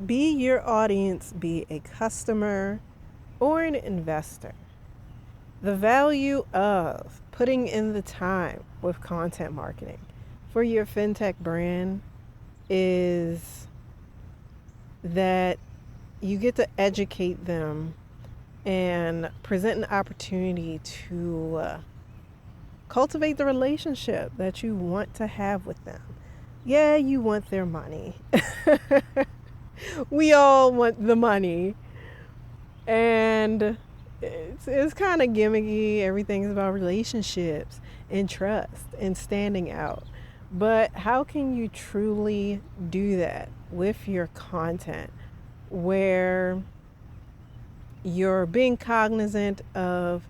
Be your audience, be a customer or an investor. The value of putting in the time with content marketing for your fintech brand is that you get to educate them and present an opportunity to cultivate the relationship that you want to have with them. Yeah, you want their money. We all want the money. And it's kind of gimmicky. Everything's about relationships and trust and standing out. But how can you truly do that with your content where you're being cognizant of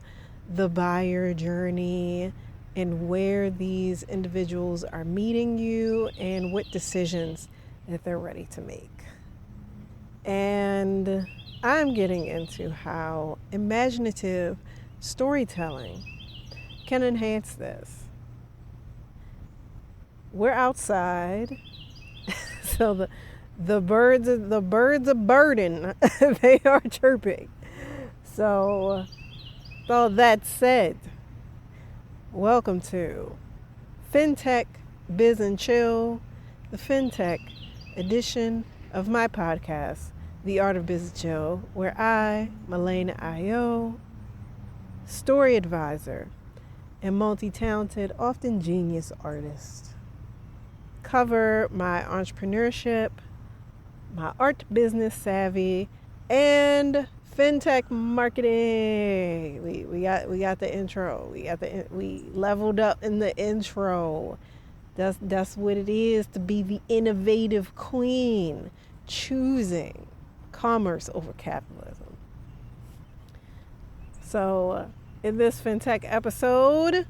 the buyer journey and where these individuals are meeting you and what decisions that they're ready to make? And I'm getting into how imaginative storytelling can enhance this. We're outside, so the birds are birding. They are chirping. So, with all that said, welcome to Fintech Biz and Chill, the Fintech edition of my podcast, The Art of Biz and Chill, where I, Malainayo, story advisor and multi-talented, often genius artist, cover my entrepreneurship, my art business savvy, and fintech marketing. We got the intro. We leveled up in the intro. That's what it is to be the innovative queen, choosing commerce over capitalism. So, in this fintech episode,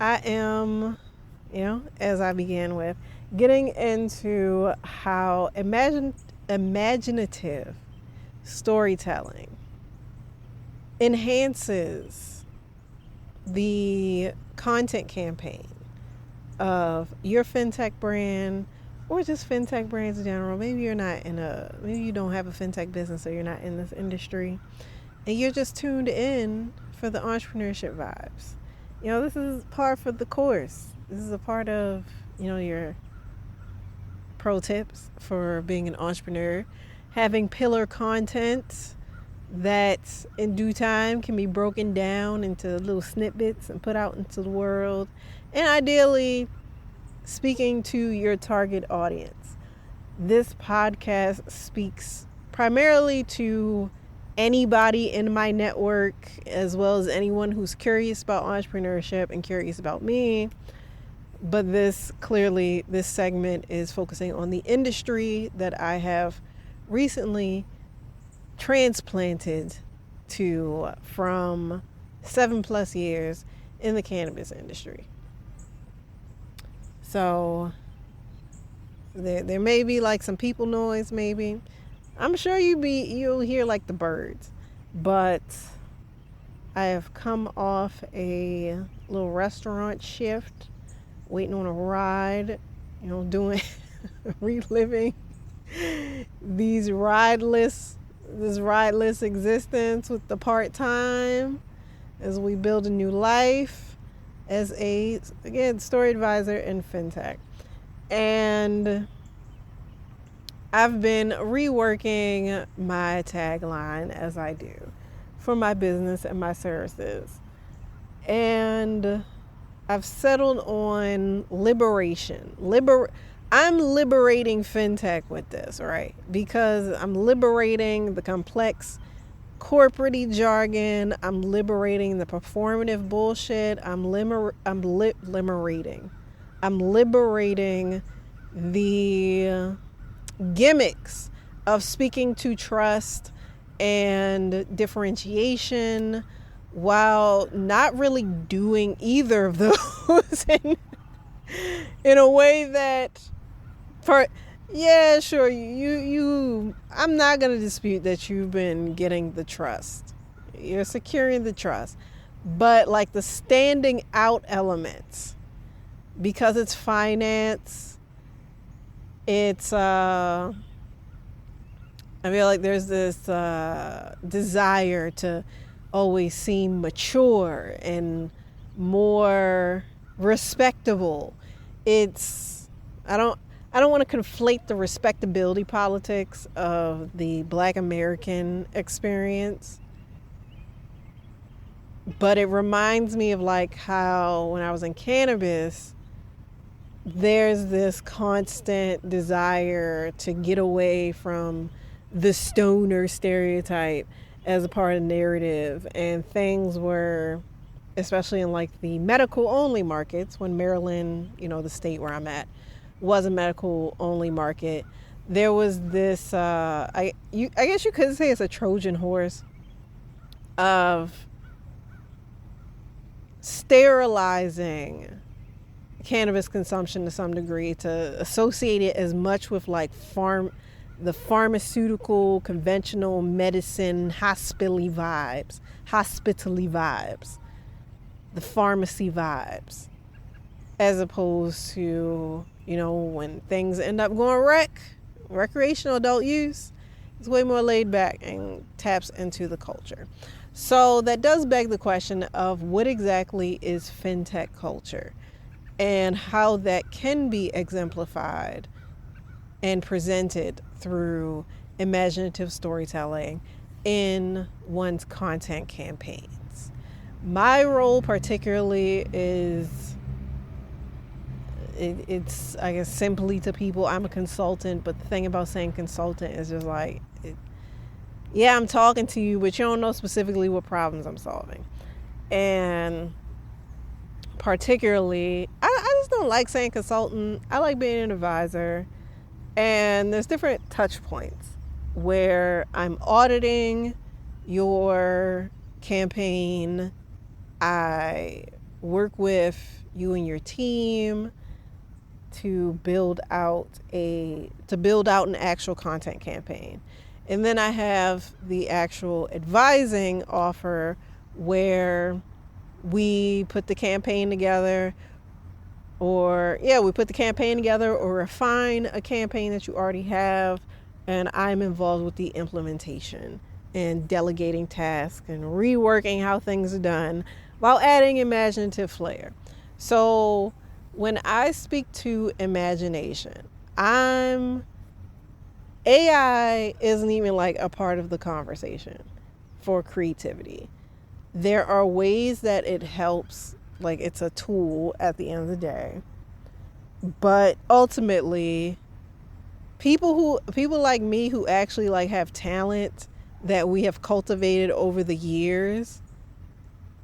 I am, as I began with, getting into how imaginative storytelling enhances the content campaign of your fintech brand or just fintech brands in general. Maybe you don't have a fintech business or you're not in this industry and you're just tuned in for the entrepreneurship vibes. This is part for the course. This is a part of, your pro tips for being an entrepreneur. Having pillar content that in due time can be broken down into little snippets and put out into the world. And ideally, speaking to your target audience. This podcast speaks primarily to anybody in my network, as well as anyone who's curious about entrepreneurship and curious about me. But this segment is focusing on the industry that I have recently transplanted to from 7+ years in the cannabis industry. So there may be like some people noise, maybe. I'm sure you'll hear like the birds, but I have come off a little restaurant shift, waiting on a ride, doing reliving this rideless existence with the part-time as we build a new life as a, again, story advisor in fintech. And I've been reworking my tagline as I do for my business and my services. And I've settled on liberation. I'm liberating fintech with this, right? Because I'm liberating the complex corporate jargon. I'm liberating the performative bullshit. I'm liberating the gimmicks of speaking to trust and differentiation while not really doing either of those in a way that sure, I'm not going to dispute that you've been getting the trust. You're securing the trust. But like the standing out elements, because it's finance, it's I feel like there's this desire to always seem mature and more respectable. It's I don't I don't want to conflate the respectability politics of the Black American experience, but it reminds me of like how when I was in cannabis, there's this constant desire to get away from the stoner stereotype as a part of the narrative, and things were, especially in like the medical only markets, when Maryland, the state where I'm at, was a medical only market, there was this I guess you could say it's a Trojan horse of sterilizing cannabis consumption to some degree, to associate it as much with like the pharmaceutical, conventional medicine, hospital-y vibes, the pharmacy vibes, as opposed to, when things end up going recreational adult use, it's way more laid back and taps into the culture. So that does beg the question of what exactly is fintech culture and how that can be exemplified and presented through imaginative storytelling in one's content campaigns. My role particularly is, it's I guess simply to people, I'm a consultant, but the thing about saying consultant is just like, I'm talking to you, but you don't know specifically what problems I'm solving. And particularly, I just don't like saying consultant. I like being an advisor. And there's different touch points where I'm auditing your campaign. I work with you and your team to build out an actual content campaign. And then I have the actual advising offer where we put the campaign together, or refine a campaign that you already have, and I'm involved with the implementation and delegating tasks and reworking how things are done while adding imaginative flair. So when I speak to imagination, AI isn't even like a part of the conversation for creativity. There are ways that it helps, like it's a tool at the end of the day. But ultimately, people like me who actually like have talent that we have cultivated over the years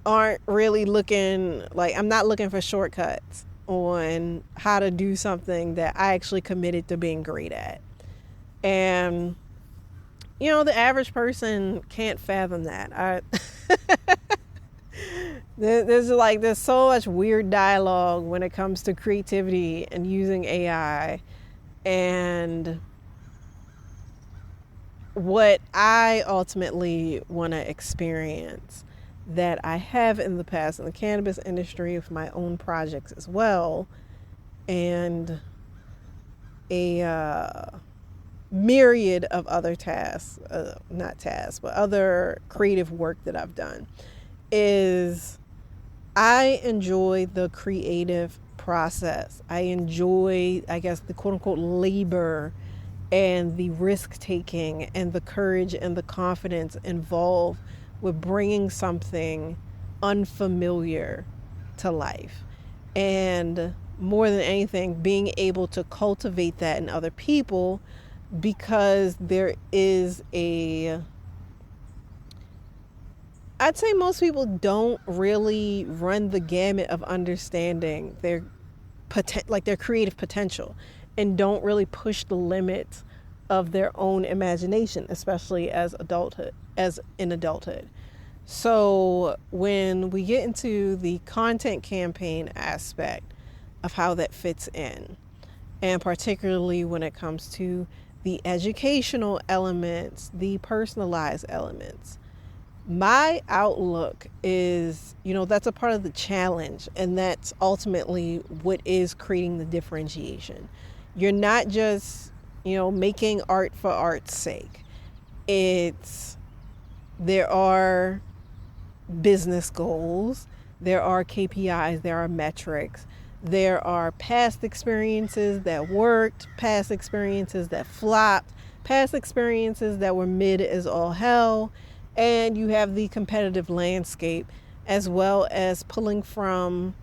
aren't really looking, like I'm not looking for shortcuts on how to do something that I actually committed to being great at. And the average person can't fathom that. There's so much weird dialogue when it comes to creativity and using AI. And what I ultimately want to experience, that I have in the past in the cannabis industry with my own projects as well, and a myriad of other other creative work that I've done, is I enjoy the creative process. I enjoy, I guess, the quote unquote labor and the risk taking and the courage and the confidence involved with bringing something unfamiliar to life. And more than anything, being able to cultivate that in other people, because there is I'd say most people don't really run the gamut of understanding their creative potential, and don't really push the limits of their own imagination, especially as in adulthood. So when we get into the content campaign aspect of how that fits in, and particularly when it comes to the educational elements, the personalized elements, my outlook is, that's a part of the challenge, and that's ultimately what is creating the differentiation. You're not just, making art for art's sake. There are business goals, there are KPIs, there are metrics, there are past experiences that worked, past experiences that flopped, past experiences that were mid as all hell, and you have the competitive landscape, as well as pulling from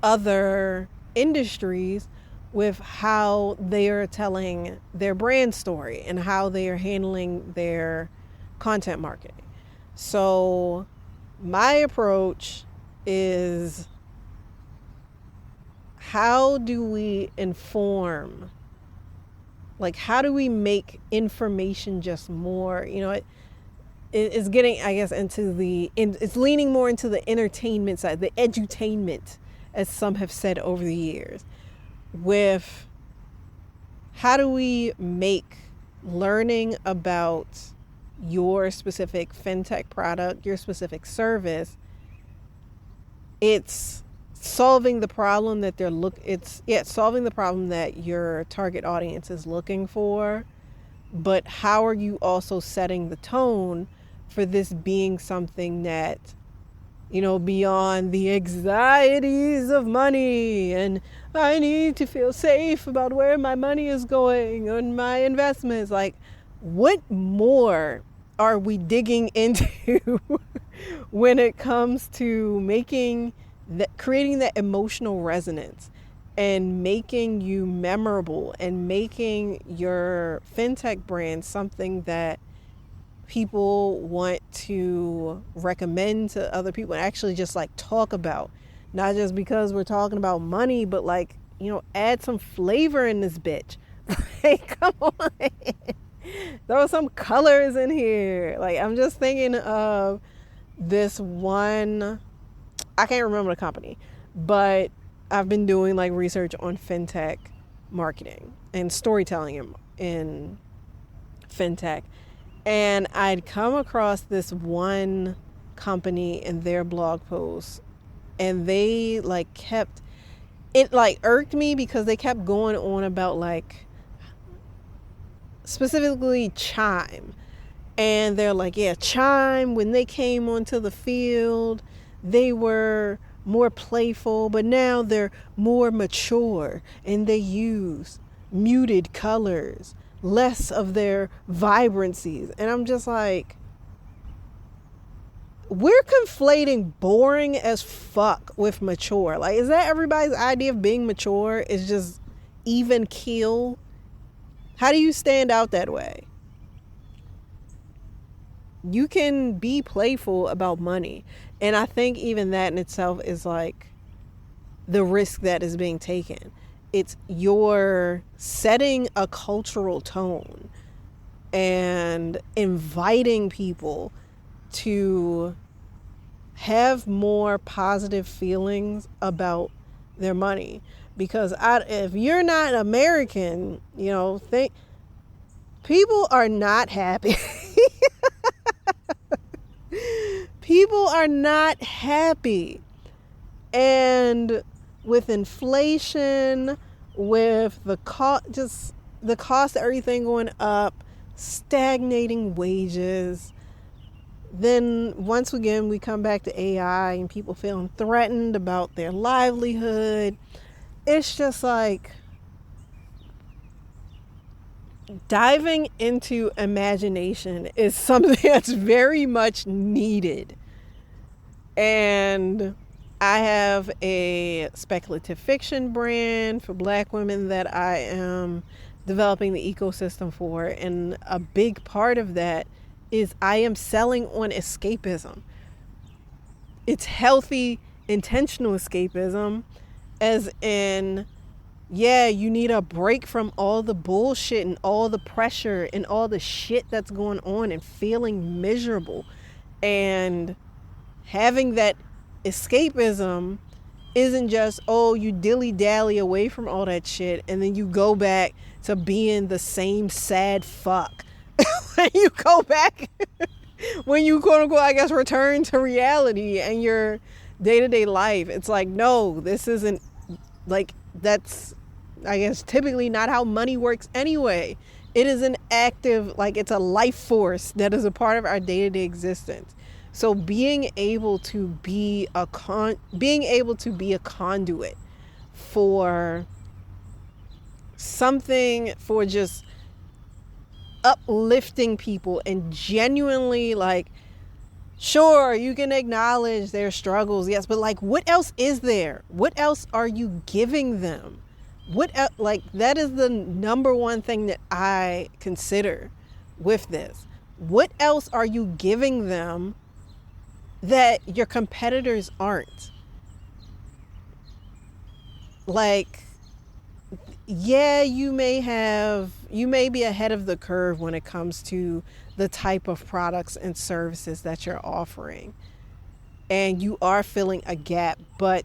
other industries with how they are telling their brand story and how they are handling their content marketing. So my approach is, how do we inform? Like, how do we make information just more, it's getting, I guess, it's leaning more into the entertainment side, the edutainment, as some have said over the years, with how do we make learning about your specific fintech product, your specific service, it's solving the problem that solving the problem that your target audience is looking for, but how are you also setting the tone for this being something that, beyond the anxieties of money and I need to feel safe about where my money is going and my investments, like, what more are we digging into when it comes to creating that emotional resonance and making you memorable and making your fintech brand something that people want to recommend to other people and actually just like talk about, not just because we're talking about money, but like, add some flavor in this bitch. Like, come on. Throw some colors in here. Like, I'm just thinking of this one, I can't remember the company, but I've been doing like research on fintech marketing and storytelling in fintech. And I'd come across this one company in their blog post, and they it irked me because they kept going on about like specifically Chime. And they're like, yeah, Chime, when they came onto the field, they were more playful, but now they're more mature and they use muted colors, less of their vibrancies. And I'm just like, we're conflating boring as fuck with mature. Like, is that everybody's idea of being mature? Is just even keel? How do you stand out that way? You can be playful about money. And I think even that in itself is like the risk that is being taken. It's you're setting a cultural tone and inviting people to have more positive feelings about their money. Because if you're not American, people are not happy. People are not happy. And with inflation, with the cost of everything going up, stagnating wages, then once again we come back to AI and people feeling threatened about their livelihood. It's just like diving into imagination is something that's very much needed. And I have a speculative fiction brand for Black women that I am developing the ecosystem for. And a big part of that is I am selling on escapism. It's healthy, intentional escapism, as in, yeah, you need a break from all the bullshit and all the pressure and all the shit that's going on and feeling miserable. And having that escapism isn't just, you dilly-dally away from all that shit and then you go back to being the same sad fuck. When you go back, when you quote-unquote, I guess, return to reality and your day-to-day life. It's like, no, this isn't, like, that's, I guess, typically not how money works anyway. It is an active, like it's a life force that is a part of our day-to-day existence. So being able to be being able to be a conduit for something, for just uplifting people and genuinely, like, sure, you can acknowledge their struggles, yes, but like, what else is there? What else are you giving them? Like, that is the number one thing that I consider with this. What else are you giving them that your competitors aren't? Like, yeah, you may be ahead of the curve when it comes to the type of products and services that you're offering, and you are filling a gap, but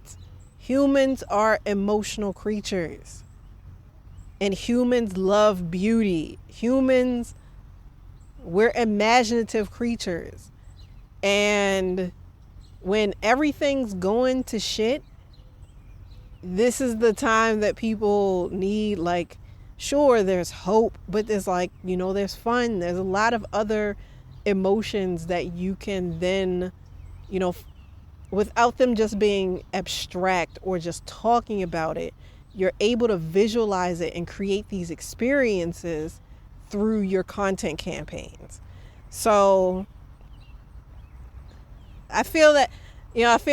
humans are emotional creatures, and humans love beauty. We're imaginative creatures, and when everything's going to shit, this is the time that people need, like, sure, there's hope, but there's, like, there's fun. There's a lot of other emotions that you can then, without them just being abstract or just talking about it, you're able to visualize it and create these experiences through your content campaigns. So I feel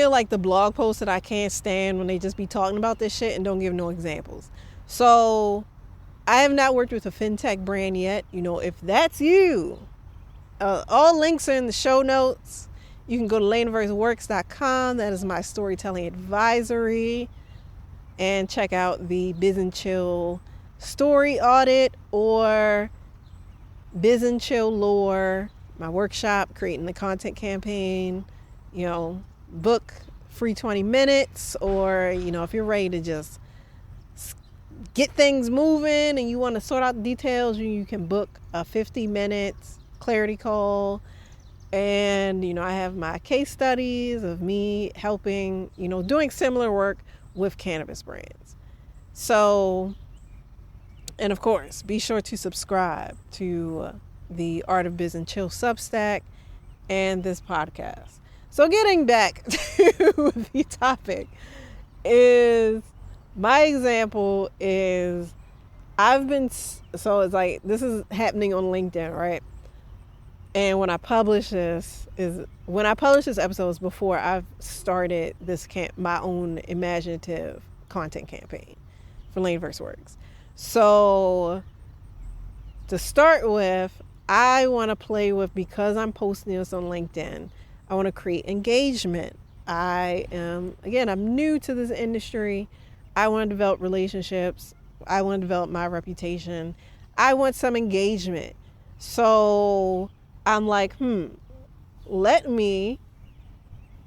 like the blog posts that I can't stand when they just be talking about this shit and don't give no examples. So I have not worked with a fintech brand yet. If that's you, all links are in the show notes. You can go to laneverseworks.com. That is my storytelling advisory. And check out the Biz and Chill story audit or Biz and Chill lore, my workshop, creating the content campaign. Book free 20 minutes, or, if you're ready to just get things moving and you want to sort out the details, you can book a 50 minutes clarity call. And, I have my case studies of me helping, doing similar work with cannabis brands. So, and of course, be sure to subscribe to the Art of Biz and Chill Substack and this podcast. So getting back to the topic, is my example is so it's like, this is happening on LinkedIn, right? And when I publish this episode is before I've started my own imaginative content campaign for Laneverse Works. So to start with, I want to play with, because I'm posting this on LinkedIn, I want to create engagement. I'm new to this industry. I want to develop relationships. I want to develop my reputation. I want some engagement. So I'm like, let me,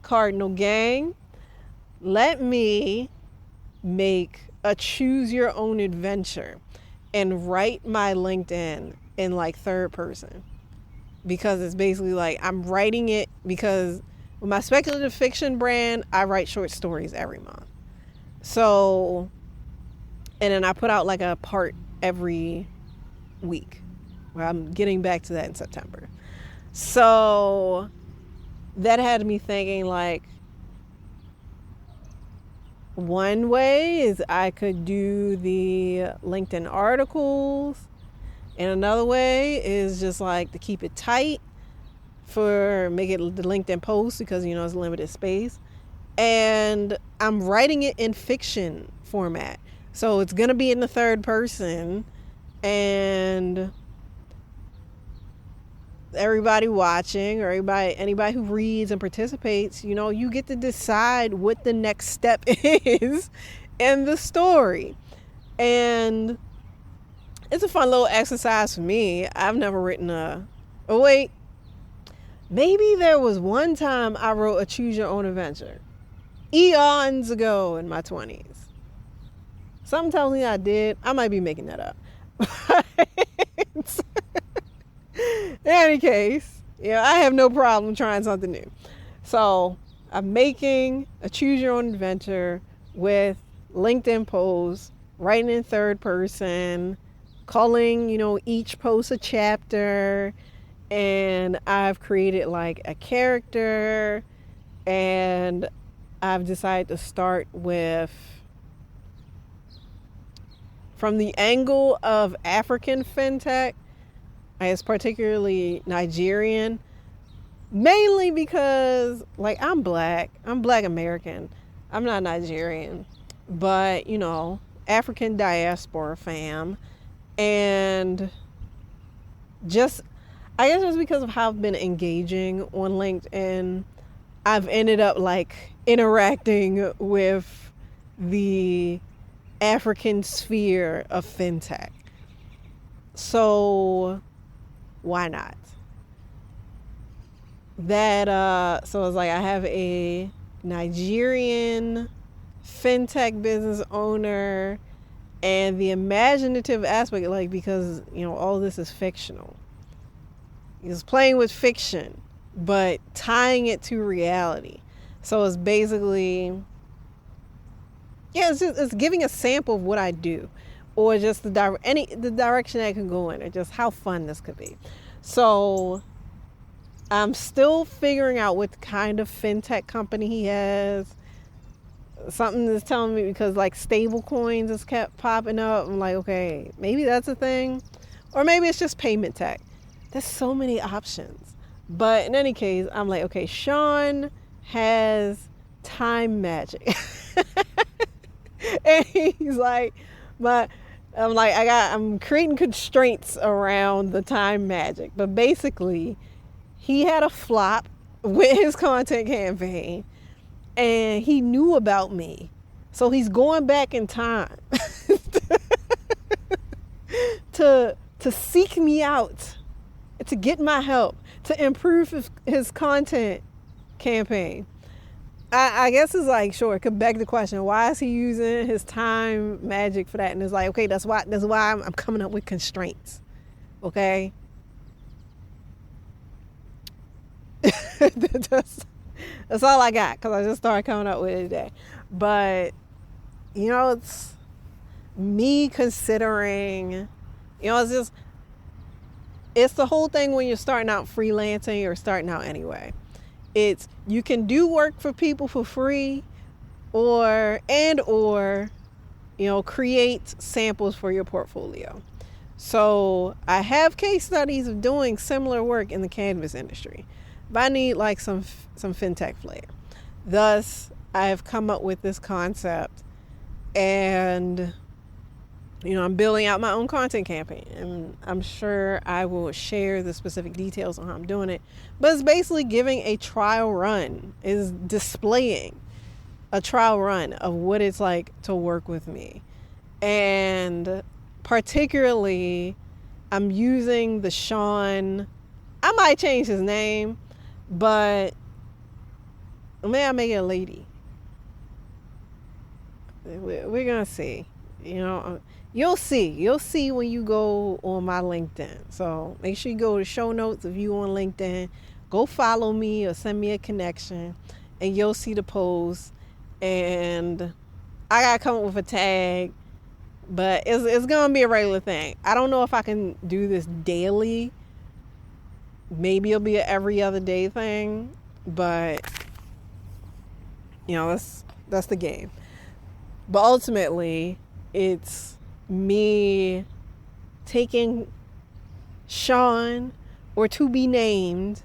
Cardinal Gang, let me make a choose your own adventure and write my LinkedIn in like third person. Because it's basically like, I'm writing it because with my speculative fiction brand, I write short stories every month. So, and then I put out like a part every week. Well, I'm getting back to that in September. So that had me thinking, like, one way is I could do the LinkedIn articles, and another way is just like to keep it tight make it the LinkedIn post, because it's limited space, and I'm writing it in fiction format, so it's gonna be in the third person, and everybody watching, or anybody who reads and participates, you get to decide what the next step is in the story. And it's a fun little exercise for me. I've never written maybe there was one time I wrote a choose your own adventure eons ago in my 20s. Something tells me I did. I might be making that up. In any case, I have no problem trying something new. So I'm making a choose your own adventure with LinkedIn posts, writing in third person, calling, each post a chapter, and I've created like a character, and I've decided to start with from the angle of African fintech, as particularly Nigerian, mainly because like I'm black American, I'm not Nigerian, but African diaspora fam. And just, I guess just because of how I've been engaging on LinkedIn, I've ended up like interacting with the African sphere of fintech. So why not? So it's like I have a Nigerian fintech business owner, and the imaginative aspect, like, because all this is fictional. It's playing with fiction, but tying it to reality. So it's basically, it's giving a sample of what I do, or just the direction I can go in, or just how fun this could be. So I'm still figuring out what kind of fintech company he has. Something is telling me, because like stable coins has kept popping up. I'm like, okay, maybe that's a thing, or maybe it's just payment tech. There's so many options. But in any case, I'm like, okay, Sean has time magic. And he's like, I'm creating constraints around the time magic. But basically, he had a flop with his content campaign, and he knew about me. So he's going back in time to seek me out, to get my help, to improve his content campaign. I guess it's like, sure, it could beg the question, why is he using his time magic for that? And it's like, okay, that's why I'm coming up with constraints. Okay? That's all I got, because I just started coming up with it today. But it's me considering, it's the whole thing when you're starting out freelancing or starting out anyway. It's, you can do work for people for free, or create samples for your portfolio. So I have case studies of doing similar work in the cannabis industry, but I need like some fintech flair. Thus, I have come up with this concept, and I'm building out my own content campaign, and I'm sure I will share the specific details on how I'm doing it. But it's basically giving a trial run, is displaying a trial run of what it's like to work with me. And particularly, I'm using the Sean, I might change his name, but may I make it a lady? We're gonna see. You'll see when you go on my LinkedIn. So make sure you go to show notes if you on LinkedIn. Go follow me or send me a connection, and you'll see the post. And I gotta come up with a tag, but it's gonna be a regular thing. I don't know if I can do this daily. Maybe it'll be an every other day thing, but that's the game. But ultimately, it's me taking Sean, or to be named,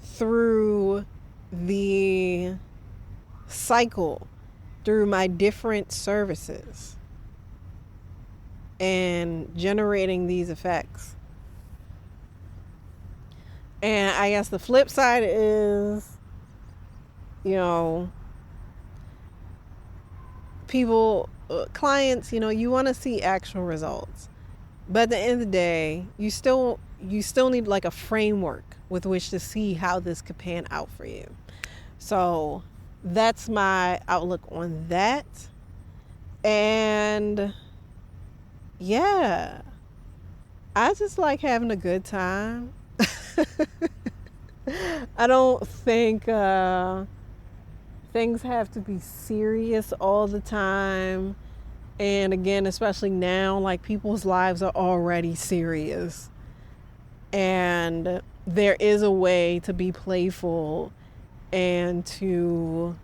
through the cycle, through my different services, and generating these effects. And I guess the flip side is, people, clients, you want to see actual results. But at the end of the day, you still need like a framework with which to see how this could pan out for you. So that's my outlook on that. And yeah, I just like having a good time. I don't think things have to be serious all the time. And again, especially now, like people's lives are already serious. And there is a way to be playful and to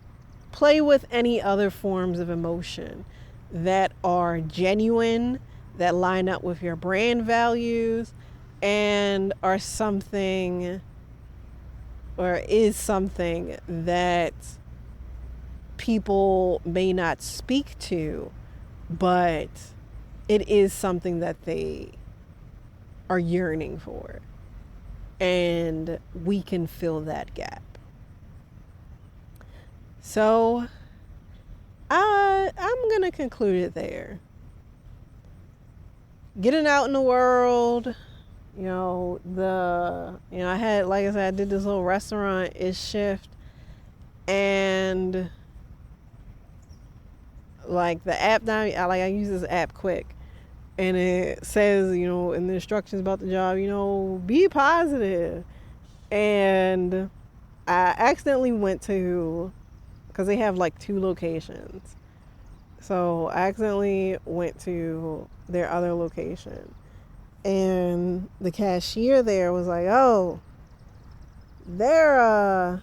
play with any other forms of emotion that are genuine, that line up with your brand values, and are something or is something that people may not speak to, but it is something that they are yearning for. And we can fill that gap. So I'm going to conclude it there. Getting out in the world, I had, like I said, I did this little restaurant-ish shift, and like the app now, I use this app Quick, and it says, in the instructions about the job, be positive. And I accidentally went to, because they have like 2 locations. So I accidentally went to their other location. And the cashier there was like, "Oh, they're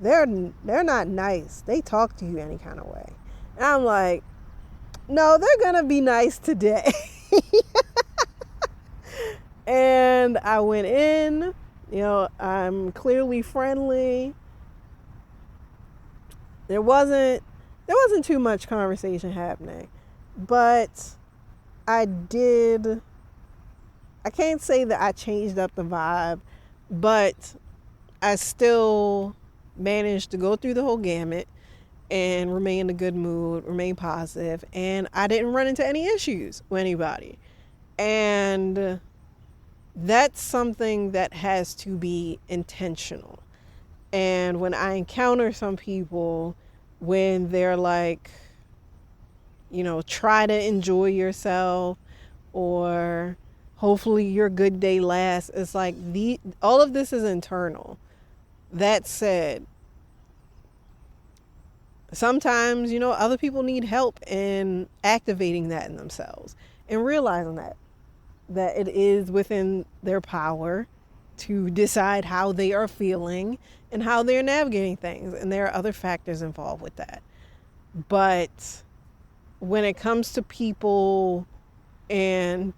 not nice. They talk to you any kind of way." And I'm like, "No, they're gonna be nice today." And I went in, I'm clearly friendly. There wasn't too much conversation happening, but I can't say that I changed up the vibe, but I still managed to go through the whole gamut and remain in a good mood, remain positive, and I didn't run into any issues with anybody. And that's something that has to be intentional. And when I encounter some people, when they're like, try to enjoy yourself, or hopefully your good day lasts, it's like all of this is internal. That said, sometimes, other people need help in activating that in themselves and realizing that it is within their power to decide how they are feeling and how they're navigating things. And there are other factors involved with that. But when it comes to people and,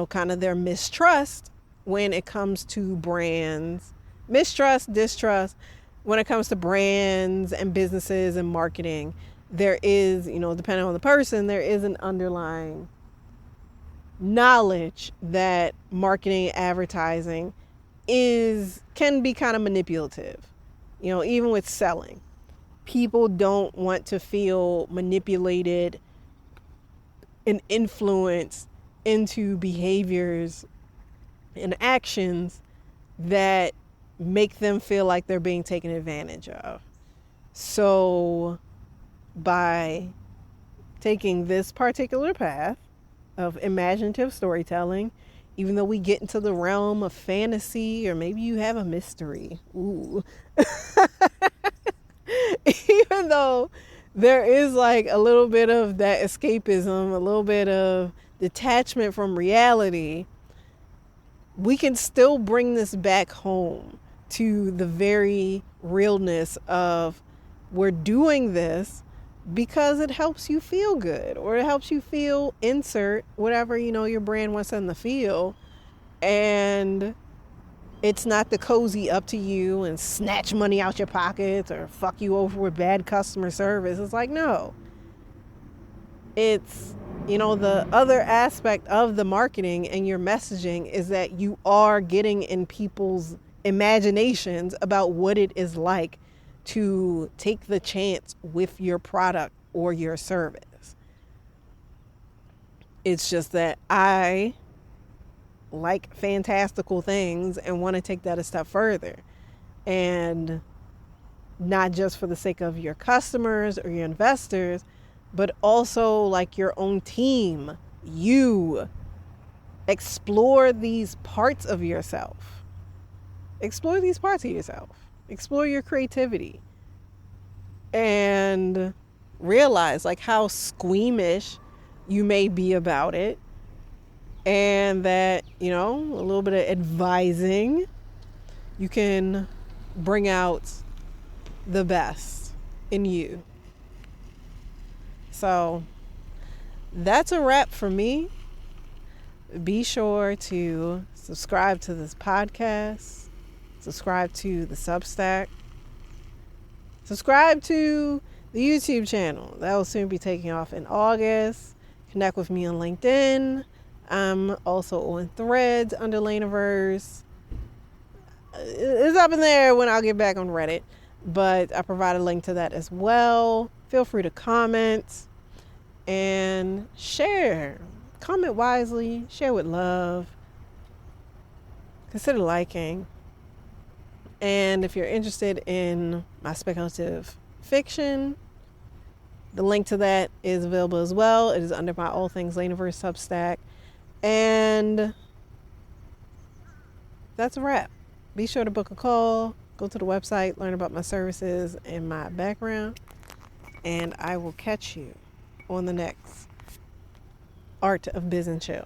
kind of their mistrust, when it comes to brands, mistrust, distrust, when it comes to brands and businesses and marketing, there is, depending on the person, there is an underlying knowledge that marketing and advertising can be kind of manipulative. Even with selling, people don't want to feel manipulated and influenced into behaviors and actions that make them feel like they're being taken advantage of. So by taking this particular path of imaginative storytelling, even though we get into the realm of fantasy, or maybe you have a mystery, ooh, even though there is like a little bit of that escapism, a little bit of detachment from reality, we can still bring this back home to the very realness of, we're doing this because it helps you feel good, or it helps you feel, insert whatever your brand wants them to feel. And it's not to cozy up to you and snatch money out your pockets or fuck you over with bad customer service. It's like, no, it's, the other aspect of the marketing and your messaging is that you are getting in people's imaginations about what it is like to take the chance with your product or your service. It's just that I like fantastical things and want to take that a step further, and not just for the sake of your customers or your investors, but also like your own team. You explore these parts of yourself. Explore your creativity. And realize like how squeamish you may be about it, and that, a little bit of advising, you can bring out the best in you. So that's a wrap for me. Be sure to subscribe to this podcast, subscribe to the Substack, subscribe to the YouTube channel. That will soon be taking off in August. Connect with me on LinkedIn. I'm also on Threads under Lainaverse. It's up in there when I'll get back on Reddit, but I provide a link to that as well. Feel free to comment and share. Comment wisely, share with love. Consider liking. And if you're interested in my speculative fiction, the link to that is available as well. It is under my All Things Lainaverse Substack. And that's a wrap. Be sure to book a call, go to the website, learn about my services and my background, and I will catch you on the next Art of Business Show.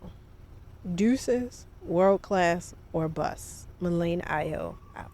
Deuces, world class or bust. Malainayo out.